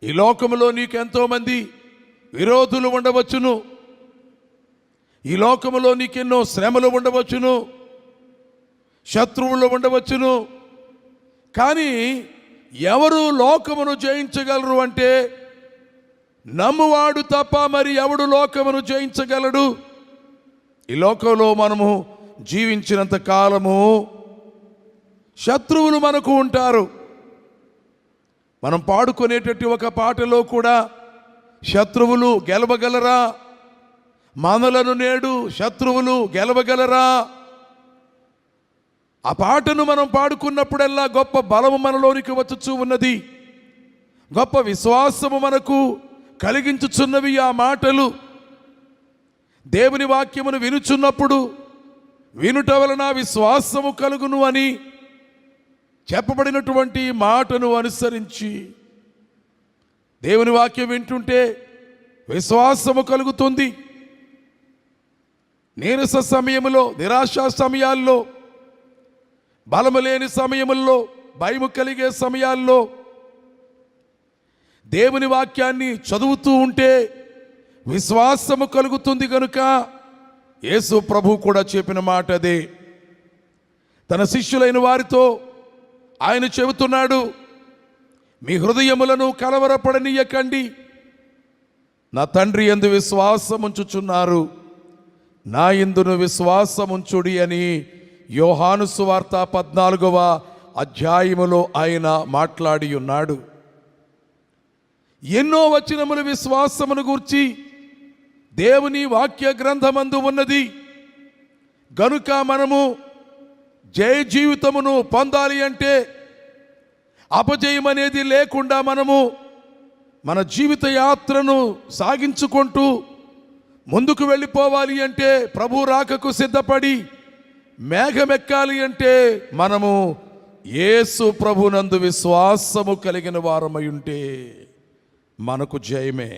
ఈ లోకములో నీకు ఎంతోమంది విరోధులు ఉండవచ్చును, ఈ లోకములో నీకెన్నో శ్రమలు ఉండవచ్చును, శత్రువులు ఉండవచ్చును. కానీ ఎవరు లోకమును జయించగలరు అంటే నమ్మువాడు తప్ప మరి ఎవడు లోకమును జయించగలడు? ఈ లోకంలో మనము జీవించినంత కాలము శత్రువులు మనకు ఉంటారు. మనం పాడుకునేటట్టు ఒక పాటలో కూడా శత్రువులు గెలవగలరా, మనలను నేడు శత్రువులు గెలవగలరా? ఆ పాటను మనం పాడుకున్నప్పుడల్లా గొప్ప బలము మనలోనికి వచ్చుచూ ఉన్నది, గొప్ప విశ్వాసము మనకు కలిగించుచున్నవి ఆ మాటలు. దేవుని వాక్యమును వినుచున్నప్పుడు వినుట వలన విశ్వాసము కలుగును అని చెప్పబడినటువంటి మాటను అనుసరించి దేవుని వాక్యం వింటుంటే విశ్వాసము కలుగుతుంది. నీరస సమయంలో, నిరాశ సమయాల్లో, బలము లేని సమయముల్లో, భయము కలిగే సమయాల్లో దేవుని వాక్యాన్ని చదువుతూ ఉంటే విశ్వాసము కలుగుతుంది. కనుక యేసు ప్రభు కూడా చెప్పిన మాట అదే. తన శిష్యులైన వారితో ఆయన చెబుతున్నాడు, మీ హృదయములను కలవరపడనీయకండి, నా తండ్రి యందు విశ్వాసముంచుచున్నారు, నా యందును విశ్వాసముంచుడి అని యోహాను సువార్త 14వ అధ్యాయములో ఆయన మాట్లాడి ఉన్నాడు. ఎన్నో వచనములు విశ్వాసమును గూర్చి దేవుని వాక్య గ్రంథమందు ఉన్నది. గనుక మనము జయ జీవితమును పొందాలి అంటే అపజయం అనేది లేకుండా మనము మన జీవిత యాత్రను సాగించుకుంటూ ముందుకు వెళ్ళిపోవాలి అంటే, ప్రభు రాకకు సిద్ధపడి మేఘమెక్కాలి అంటే మనము యేసు ప్రభునందు విశ్వాసము కలిగిన వారమై ఉంటే మనకు జయమే.